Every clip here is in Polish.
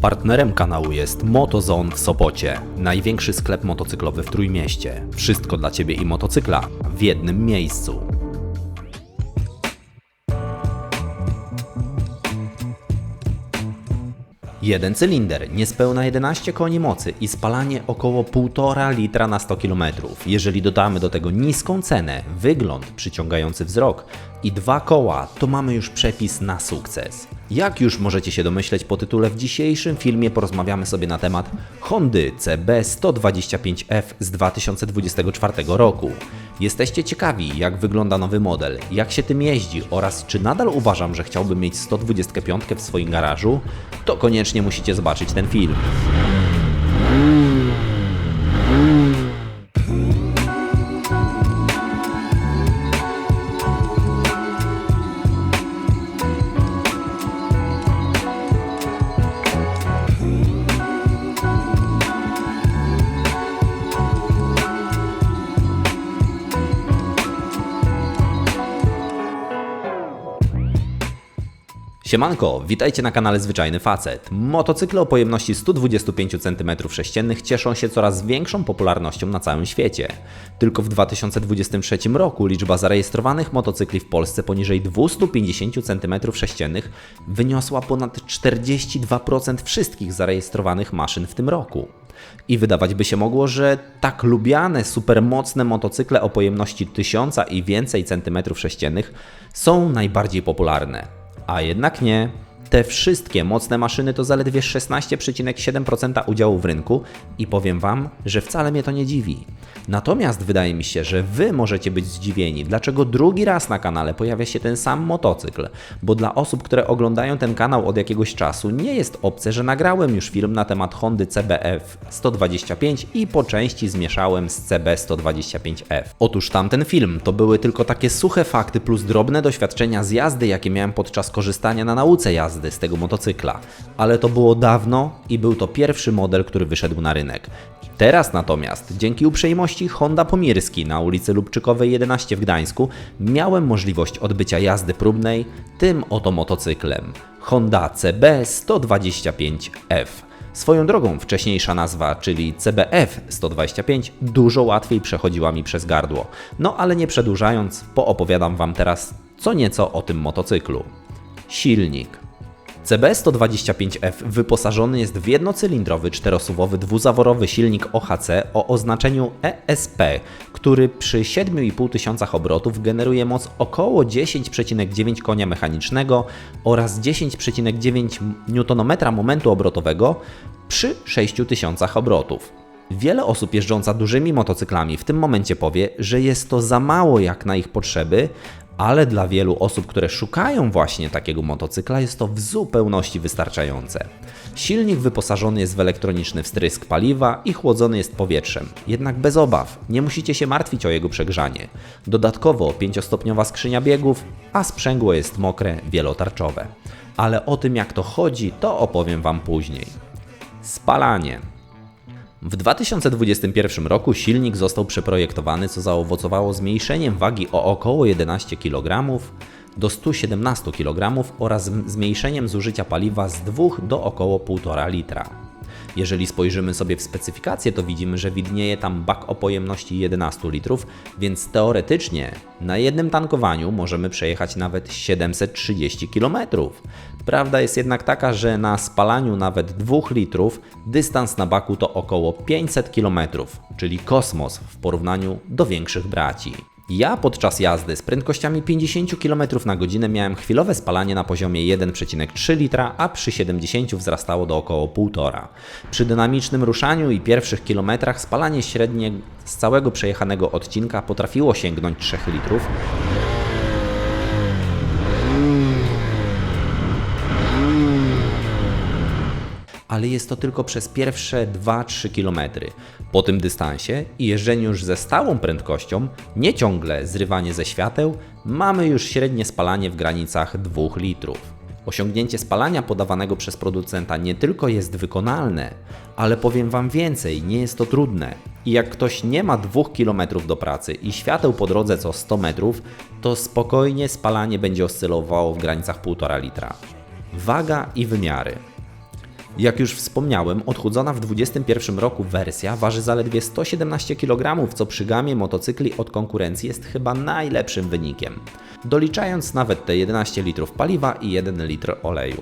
Partnerem kanału jest MotoZone w Sopocie, największy sklep motocyklowy w Trójmieście. Wszystko dla Ciebie i motocykla w jednym miejscu. Jeden cylinder, niespełna 11 koni mocy i spalanie około 1,5 litra na 100 km. Jeżeli dodamy do tego niską cenę, wygląd przyciągający wzrok i 2 koła, to mamy już przepis na sukces. Jak już możecie się domyśleć po tytule, w dzisiejszym filmie porozmawiamy sobie na temat Hondy CB125F z 2024 roku. Jesteście ciekawi, jak wygląda nowy model, jak się tym jeździ oraz czy nadal uważam, że chciałbym mieć 125 w swoim garażu? To koniecznie musicie zobaczyć ten film. Siemanko, witajcie na kanale Zwyczajny Facet. Motocykle o pojemności 125 cm3 cieszą się coraz większą popularnością na całym świecie. Tylko w 2023 roku liczba zarejestrowanych motocykli w Polsce poniżej 250 cm3 wyniosła ponad 42% wszystkich zarejestrowanych maszyn w tym roku. I wydawać by się mogło, że tak lubiane, supermocne motocykle o pojemności 1000 i więcej centymetrów sześciennych są najbardziej popularne. A jednak nie. Te wszystkie mocne maszyny to zaledwie 16,7% udziału w rynku i powiem Wam, że wcale mnie to nie dziwi. Natomiast wydaje mi się, że Wy możecie być zdziwieni, dlaczego drugi raz na kanale pojawia się ten sam motocykl, bo dla osób, które oglądają ten kanał od jakiegoś czasu, nie jest obce, że nagrałem już film na temat Hondy CBF 125 i po części zmieszałem z CB 125F. Otóż tamten film to były tylko takie suche fakty plus drobne doświadczenia z jazdy, jakie miałem podczas korzystania na nauce jazdy z tego motocykla, ale to było dawno i był to pierwszy model, który wyszedł na rynek. Teraz natomiast, dzięki uprzejmości Honda Pomirski na ulicy Lubczykowej 11 w Gdańsku, miałem możliwość odbycia jazdy próbnej tym oto motocyklem Honda CB125F. Swoją drogą wcześniejsza nazwa, czyli CBF 125, dużo łatwiej przechodziła mi przez gardło. No ale nie przedłużając, poopowiadam Wam teraz co nieco o tym motocyklu. Silnik. CB125F wyposażony jest w jednocylindrowy, czterosuwowy, dwuzaworowy silnik OHC o oznaczeniu ESP, który przy 7500 obrotów generuje moc około 10,9 konia mechanicznego oraz 10,9 Nm momentu obrotowego przy 6000 obrotów. Wiele osób jeżdżąca dużymi motocyklami w tym momencie powie, że jest to za mało jak na ich potrzeby, ale dla wielu osób, które szukają właśnie takiego motocykla, jest to w zupełności wystarczające. Silnik wyposażony jest w elektroniczny wstrysk paliwa i chłodzony jest powietrzem, jednak bez obaw, nie musicie się martwić o jego przegrzanie. Dodatkowo 5-stopniowa skrzynia biegów, a sprzęgło jest mokre, wielotarczowe. Ale o tym, jak to chodzi, to opowiem Wam później. Spalanie. W 2021 roku silnik został przeprojektowany, co zaowocowało zmniejszeniem wagi o około 11 kg do 117 kg oraz zmniejszeniem zużycia paliwa z 2 do około 1,5 litra. Jeżeli spojrzymy sobie w specyfikację, to widzimy, że widnieje tam bak o pojemności 11 litrów, więc teoretycznie na jednym tankowaniu możemy przejechać nawet 730 km. Prawda jest jednak taka, że na spalaniu nawet 2 litrów dystans na baku to około 500 km, czyli kosmos w porównaniu do większych braci. Ja podczas jazdy z prędkościami 50 km na godzinę miałem chwilowe spalanie na poziomie 1,3 litra, a przy 70 wzrastało do około 1,5. Przy dynamicznym ruszaniu i pierwszych kilometrach spalanie średnie z całego przejechanego odcinka potrafiło sięgnąć 3 litrów. Ale jest to tylko przez pierwsze 2-3 km. Po tym dystansie i jeżdżeniu już ze stałą prędkością, nie ciągle zrywanie ze świateł, mamy już średnie spalanie w granicach 2 litrów. Osiągnięcie spalania podawanego przez producenta nie tylko jest wykonalne, ale powiem Wam więcej, nie jest to trudne. I jak ktoś nie ma 2 km do pracy i świateł po drodze co 100 metrów, to spokojnie spalanie będzie oscylowało w granicach 1,5 litra. Waga i wymiary. Jak już wspomniałem, odchudzona w 2021 roku wersja waży zaledwie 117 kg, co przy gamie motocykli od konkurencji jest chyba najlepszym wynikiem, doliczając nawet te 11 litrów paliwa i 1 litr oleju.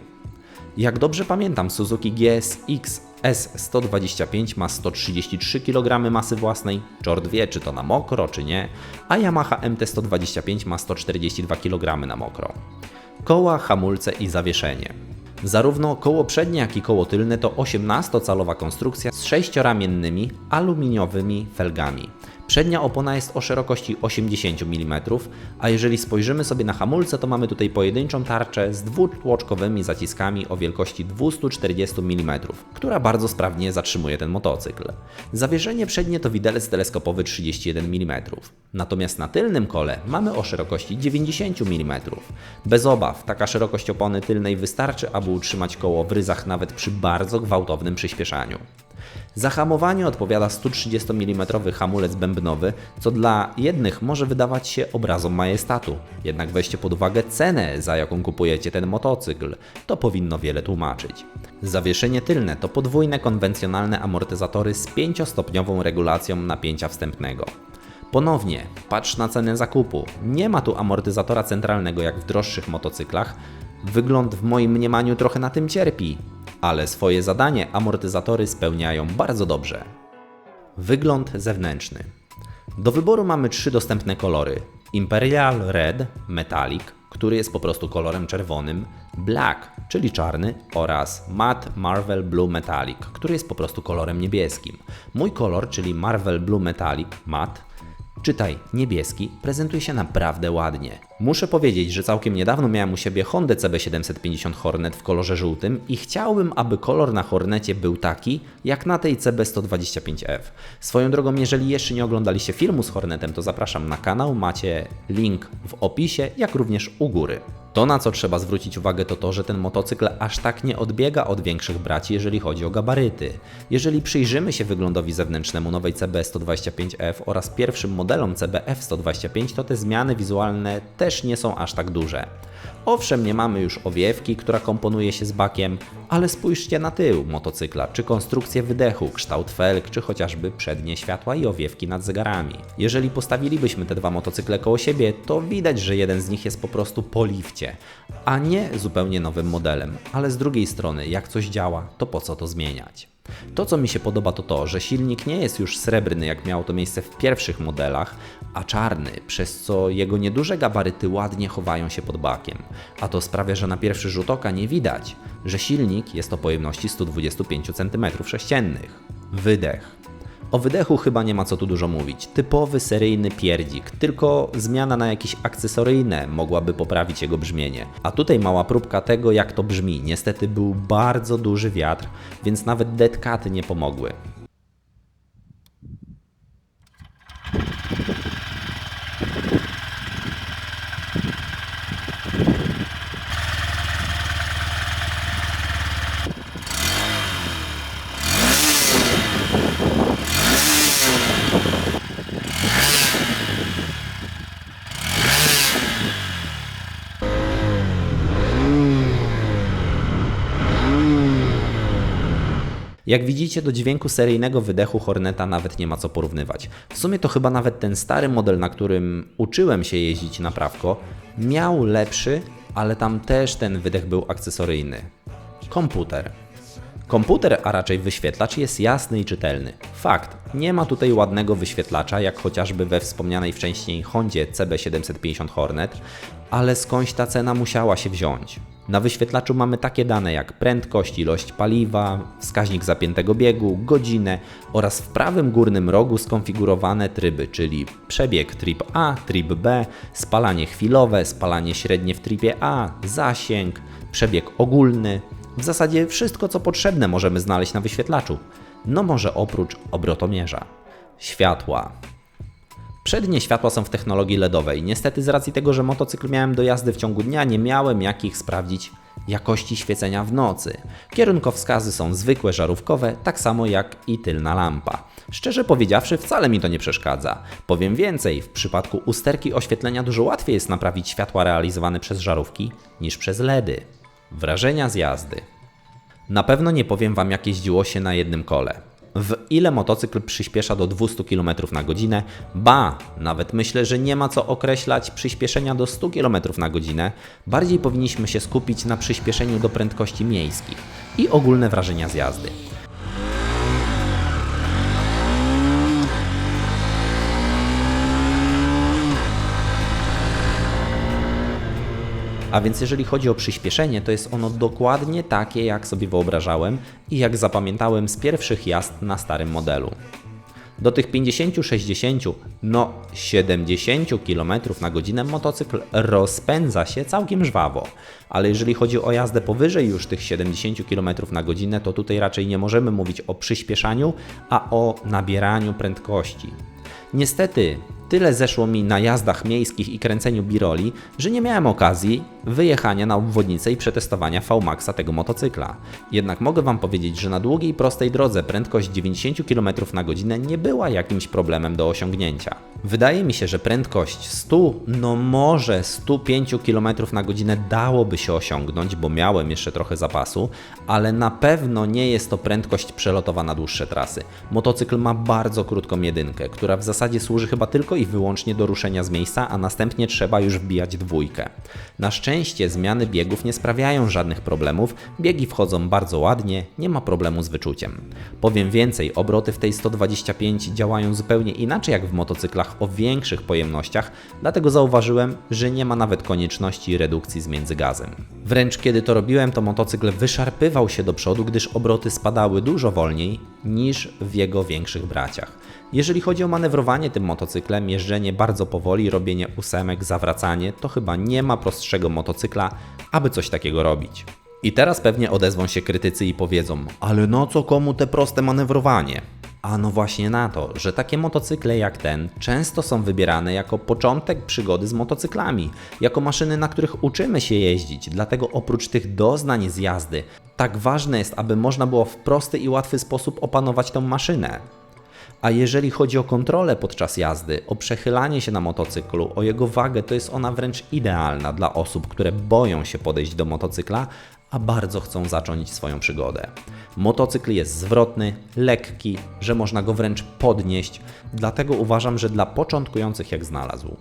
Jak dobrze pamiętam, Suzuki GSX S125 ma 133 kg masy własnej, czort wie czy to na mokro czy nie, a Yamaha MT-125 ma 142 kg na mokro. Koła, hamulce i zawieszenie. Zarówno koło przednie, jak i koło tylne to 18-calowa konstrukcja z 6-ramiennymi aluminiowymi felgami. Przednia opona jest o szerokości 80 mm, a jeżeli spojrzymy sobie na hamulce, to mamy tutaj pojedynczą tarczę z dwutłoczkowymi zaciskami o wielkości 240 mm, która bardzo sprawnie zatrzymuje ten motocykl. Zawieszenie przednie to widelec teleskopowy 31 mm, natomiast na tylnym kole mamy o szerokości 90 mm. Bez obaw, taka szerokość opony tylnej wystarczy, aby utrzymać koło w ryzach nawet przy bardzo gwałtownym przyspieszaniu. Za hamowanie odpowiada 130 mm hamulec bębnowy, co dla jednych może wydawać się obrazom majestatu. Jednak weźcie pod uwagę cenę, za jaką kupujecie ten motocykl. To powinno wiele tłumaczyć. Zawieszenie tylne to podwójne konwencjonalne amortyzatory z 5-stopniową regulacją napięcia wstępnego. Ponownie, patrz na cenę zakupu. Nie ma tu amortyzatora centralnego jak w droższych motocyklach. Wygląd w moim mniemaniu trochę na tym cierpi, ale swoje zadanie amortyzatory spełniają bardzo dobrze. Wygląd zewnętrzny. Do wyboru mamy 3 dostępne kolory. Imperial Red Metallic, który jest po prostu kolorem czerwonym, Black, czyli czarny, oraz Matte Marvel Blue Metallic, który jest po prostu kolorem niebieskim. Mój kolor, czyli Marvel Blue Metallic Matte, czytaj niebieski, prezentuje się naprawdę ładnie. Muszę powiedzieć, że całkiem niedawno miałem u siebie Hondę CB750 Hornet w kolorze żółtym i chciałbym, aby kolor na Hornecie był taki, jak na tej CB125F. Swoją drogą, jeżeli jeszcze nie oglądaliście filmu z Hornetem, to zapraszam na kanał, macie link w opisie, jak również u góry. To, na co trzeba zwrócić uwagę, to to, że ten motocykl aż tak nie odbiega od większych braci, jeżeli chodzi o gabaryty. Jeżeli przyjrzymy się wyglądowi zewnętrznemu nowej CB125F oraz pierwszym modelom CBF125, to te zmiany wizualne też nie są aż tak duże. Owszem, nie mamy już owiewki, która komponuje się z bakiem, ale spójrzcie na tył motocykla, czy konstrukcję wydechu, kształt felg, czy chociażby przednie światła i owiewki nad zegarami. Jeżeli postawilibyśmy te dwa motocykle koło siebie, to widać, że jeden z nich jest po prostu po lifcie, a nie zupełnie nowym modelem. Ale z drugiej strony, jak coś działa, to po co to zmieniać? To, co mi się podoba, to to, że silnik nie jest już srebrny, jak miało to miejsce w pierwszych modelach, a czarny, przez co jego nieduże gabaryty ładnie chowają się pod bakiem. A to sprawia, że na pierwszy rzut oka nie widać, że silnik jest o pojemności 125 cm3. Wydech. O wydechu chyba nie ma co tu dużo mówić. Typowy seryjny pierdzik, tylko zmiana na jakieś akcesoryjne mogłaby poprawić jego brzmienie. A tutaj mała próbka tego, jak to brzmi. Niestety był bardzo duży wiatr, więc nawet deadcaty nie pomogły. Jak widzicie, do dźwięku seryjnego wydechu Horneta nawet nie ma co porównywać. W sumie to chyba nawet ten stary model, na którym uczyłem się jeździć na prawko, miał lepszy, ale tam też ten wydech był akcesoryjny. Komputer. Komputer, a raczej wyświetlacz jest jasny i czytelny. Fakt, nie ma tutaj ładnego wyświetlacza, jak chociażby we wspomnianej wcześniej Hondzie CB750 Hornet, ale skądś ta cena musiała się wziąć. Na wyświetlaczu mamy takie dane jak prędkość, ilość paliwa, wskaźnik zapiętego biegu, godzinę oraz w prawym górnym rogu skonfigurowane tryby, czyli przebieg tryb A, tryb B, spalanie chwilowe, spalanie średnie w trybie A, zasięg, przebieg ogólny. W zasadzie wszystko, co potrzebne, możemy znaleźć na wyświetlaczu. No może oprócz obrotomierza. Światła. Przednie światła są w technologii LEDowej. Niestety z racji tego, że motocykl miałem do jazdy w ciągu dnia, nie miałem jakich sprawdzić jakości świecenia w nocy. Kierunkowskazy są zwykłe, żarówkowe, tak samo jak i tylna lampa. Szczerze powiedziawszy, wcale mi to nie przeszkadza. Powiem więcej, w przypadku usterki oświetlenia dużo łatwiej jest naprawić światła realizowane przez żarówki niż przez LEDy. Wrażenia z jazdy. Na pewno nie powiem Wam, jak jeździło się na jednym kole. W ile motocykl przyspiesza do 200 km na godzinę, ba, nawet myślę, że nie ma co określać przyspieszenia do 100 km na godzinę, bardziej powinniśmy się skupić na przyspieszeniu do prędkości miejskich i ogólne wrażenia z jazdy. A więc jeżeli chodzi o przyspieszenie, to jest ono dokładnie takie, jak sobie wyobrażałem i jak zapamiętałem z pierwszych jazd na starym modelu. Do tych 50-60, no 70 km na godzinę motocykl rozpędza się całkiem żwawo. Ale jeżeli chodzi o jazdę powyżej już tych 70 km na godzinę, to tutaj raczej nie możemy mówić o przyspieszaniu, a o nabieraniu prędkości. Niestety, tyle zeszło mi na jazdach miejskich i kręceniu biroli, że nie miałem okazji wyjechania na obwodnicę i przetestowania VMAX-a tego motocykla. Jednak mogę Wam powiedzieć, że na długiej, prostej drodze prędkość 90 km na godzinę nie była jakimś problemem do osiągnięcia. Wydaje mi się, że prędkość 100, no może 105 km na godzinę dałoby się osiągnąć, bo miałem jeszcze trochę zapasu, ale na pewno nie jest to prędkość przelotowa na dłuższe trasy. Motocykl ma bardzo krótką jedynkę, która w zasadzie służy chyba tylko i wyłącznie do ruszenia z miejsca, a następnie trzeba już wbijać dwójkę. Na szczęście zmiany biegów nie sprawiają żadnych problemów, biegi wchodzą bardzo ładnie, nie ma problemu z wyczuciem. Powiem więcej, obroty w tej 125 działają zupełnie inaczej jak w motocyklach o większych pojemnościach, dlatego zauważyłem, że nie ma nawet konieczności redukcji zmiędzy gazem. Wręcz kiedy to robiłem, to motocykl wyszarpywał się do przodu, gdyż obroty spadały dużo wolniej niż w jego większych braciach. Jeżeli chodzi o manewrowanie tym motocyklem, jeżdżenie bardzo powoli, robienie ósemek, zawracanie, to chyba nie ma prostszego motocykla, aby coś takiego robić. I teraz pewnie odezwą się krytycy i powiedzą: ale no co komu te proste manewrowanie? A no właśnie na to, że takie motocykle jak ten często są wybierane jako początek przygody z motocyklami, jako maszyny, na których uczymy się jeździć, dlatego oprócz tych doznań z jazdy, tak ważne jest, aby można było w prosty i łatwy sposób opanować tą maszynę. A jeżeli chodzi o kontrolę podczas jazdy, o przechylanie się na motocyklu, o jego wagę, to jest ona wręcz idealna dla osób, które boją się podejść do motocykla, a bardzo chcą zacząć swoją przygodę. Motocykl jest zwrotny, lekki, że można go wręcz podnieść, dlatego uważam, że dla początkujących jak znalazł.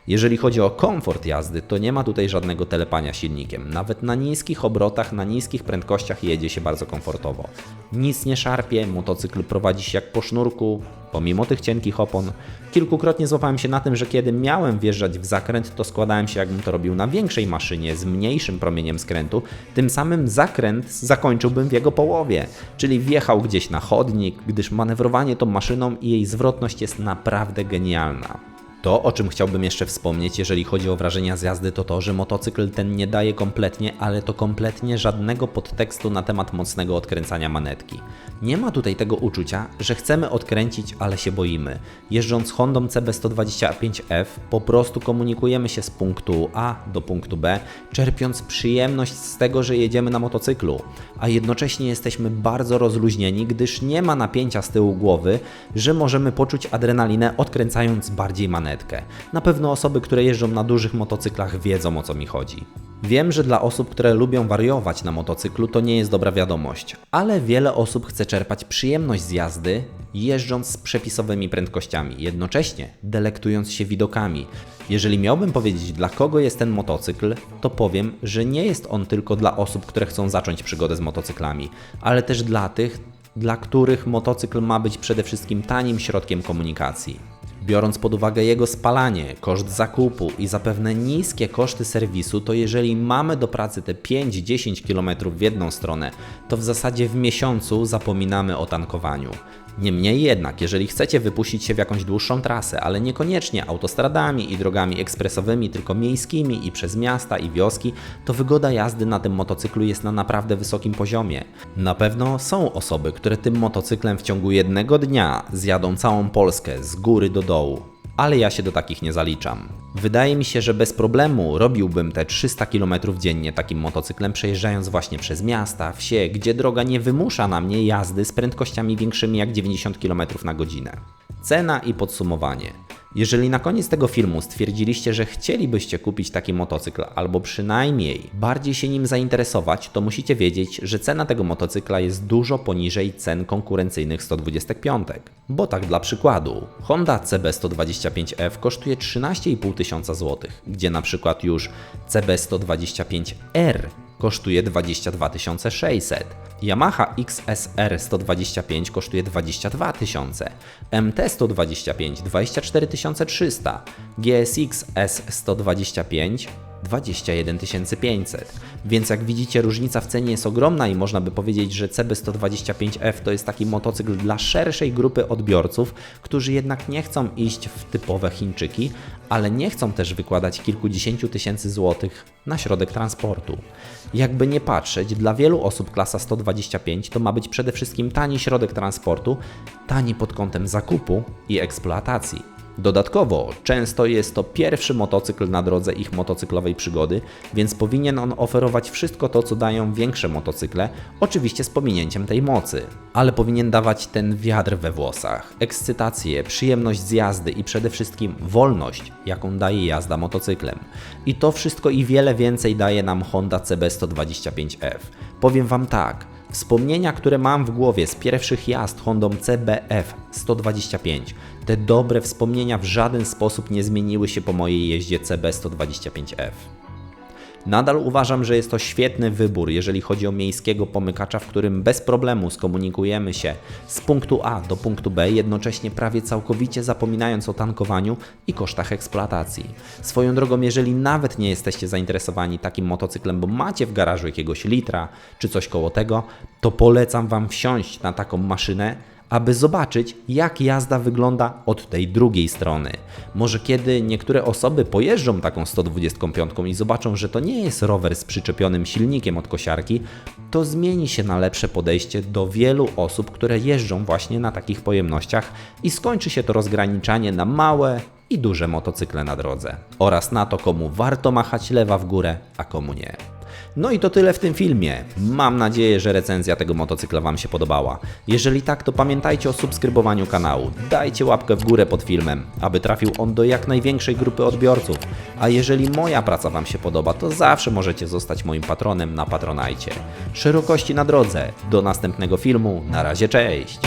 Jeżeli chodzi o komfort jazdy, to nie ma tutaj żadnego telepania silnikiem. Nawet na niskich obrotach, na niskich prędkościach jedzie się bardzo komfortowo. Nic nie szarpie, motocykl prowadzi się jak po sznurku, pomimo tych cienkich opon. Kilkukrotnie złapałem się na tym, że kiedy miałem wjeżdżać w zakręt, to składałem się, jakbym to robił na większej maszynie z mniejszym promieniem skrętu. Tym samym zakręt zakończyłbym w jego połowie, czyli wjechał gdzieś na chodnik, gdyż manewrowanie tą maszyną i jej zwrotność jest naprawdę genialna. To, o czym chciałbym jeszcze wspomnieć, jeżeli chodzi o wrażenia z jazdy, to to, że motocykl ten nie daje kompletnie, ale to kompletnie żadnego podtekstu na temat mocnego odkręcania manetki. Nie ma tutaj tego uczucia, że chcemy odkręcić, ale się boimy. Jeżdżąc Hondą CB125F, po prostu komunikujemy się z punktu A do punktu B, czerpiąc przyjemność z tego, że jedziemy na motocyklu, a jednocześnie jesteśmy bardzo rozluźnieni, gdyż nie ma napięcia z tyłu głowy, że możemy poczuć adrenalinę odkręcając bardziej manetkę. Na pewno osoby, które jeżdżą na dużych motocyklach, wiedzą, o co mi chodzi. Wiem, że dla osób, które lubią wariować na motocyklu, to nie jest dobra wiadomość, ale wiele osób chce czerpać przyjemność z jazdy, jeżdżąc z przepisowymi prędkościami, jednocześnie delektując się widokami. Jeżeli miałbym powiedzieć, dla kogo jest ten motocykl, to powiem, że nie jest on tylko dla osób, które chcą zacząć przygodę z motocyklami, ale też dla tych, dla których motocykl ma być przede wszystkim tanim środkiem komunikacji. Biorąc pod uwagę jego spalanie, koszt zakupu i zapewne niskie koszty serwisu, to jeżeli mamy do pracy te 5-10 km w jedną stronę, to w zasadzie w miesiącu zapominamy o tankowaniu. Niemniej jednak, jeżeli chcecie wypuścić się w jakąś dłuższą trasę, ale niekoniecznie autostradami i drogami ekspresowymi, tylko miejskimi i przez miasta i wioski, to wygoda jazdy na tym motocyklu jest na naprawdę wysokim poziomie. Na pewno są osoby, które tym motocyklem w ciągu jednego dnia zjadą całą Polskę z góry do dołu. Ale ja się do takich nie zaliczam. Wydaje mi się, że bez problemu robiłbym te 300 km dziennie takim motocyklem, przejeżdżając właśnie przez miasta, wsie, gdzie droga nie wymusza na mnie jazdy z prędkościami większymi jak 90 km na godzinę. Cena i podsumowanie. Jeżeli na koniec tego filmu stwierdziliście, że chcielibyście kupić taki motocykl albo przynajmniej bardziej się nim zainteresować, to musicie wiedzieć, że cena tego motocykla jest dużo poniżej cen konkurencyjnych 125. Bo tak dla przykładu, Honda CB125F kosztuje 13,5 tysiąca złotych, gdzie na przykład już CB125R kosztuje 22 600. Yamaha XSR 125 kosztuje 22 tysiące, MT 125 24 300, GSX S 125 21 500. Więc jak widzicie, różnica w cenie jest ogromna i można by powiedzieć, że CB125F to jest taki motocykl dla szerszej grupy odbiorców, którzy jednak nie chcą iść w typowe Chińczyki, ale nie chcą też wykładać kilkudziesięciu tysięcy złotych na środek transportu. Jakby nie patrzeć, dla wielu osób klasa 125 to ma być przede wszystkim tani środek transportu, tani pod kątem zakupu i eksploatacji. Dodatkowo często jest to pierwszy motocykl na drodze ich motocyklowej przygody, więc powinien on oferować wszystko to, co dają większe motocykle, oczywiście z pominięciem tej mocy. Ale powinien dawać ten wiatr we włosach, ekscytację, przyjemność z jazdy i przede wszystkim wolność, jaką daje jazda motocyklem. I to wszystko i wiele więcej daje nam Honda CB125F. Powiem Wam tak, wspomnienia, które mam w głowie z pierwszych jazd Hondą CBF 125, te dobre wspomnienia w żaden sposób nie zmieniły się po mojej jeździe CB125F. Nadal uważam, że jest to świetny wybór, jeżeli chodzi o miejskiego pomykacza, w którym bez problemu skomunikujemy się z punktu A do punktu B, jednocześnie prawie całkowicie zapominając o tankowaniu i kosztach eksploatacji. Swoją drogą, jeżeli nawet nie jesteście zainteresowani takim motocyklem, bo macie w garażu jakiegoś litra czy coś koło tego, to polecam Wam wsiąść na taką maszynę, aby zobaczyć, jak jazda wygląda od tej drugiej strony. Może kiedy niektóre osoby pojeżdżą taką 125 i zobaczą, że to nie jest rower z przyczepionym silnikiem od kosiarki, to zmieni się na lepsze podejście do wielu osób, które jeżdżą właśnie na takich pojemnościach i skończy się to rozgraniczanie na małe i duże motocykle na drodze. Oraz na to, komu warto machać lewa w górę, a komu nie. No i to tyle w tym filmie. Mam nadzieję, że recenzja tego motocykla Wam się podobała. Jeżeli tak, to pamiętajcie o subskrybowaniu kanału. Dajcie łapkę w górę pod filmem, aby trafił on do jak największej grupy odbiorców. A jeżeli moja praca Wam się podoba, to zawsze możecie zostać moim patronem na Patronajcie. Szerokości na drodze. Do następnego filmu. Na razie, cześć!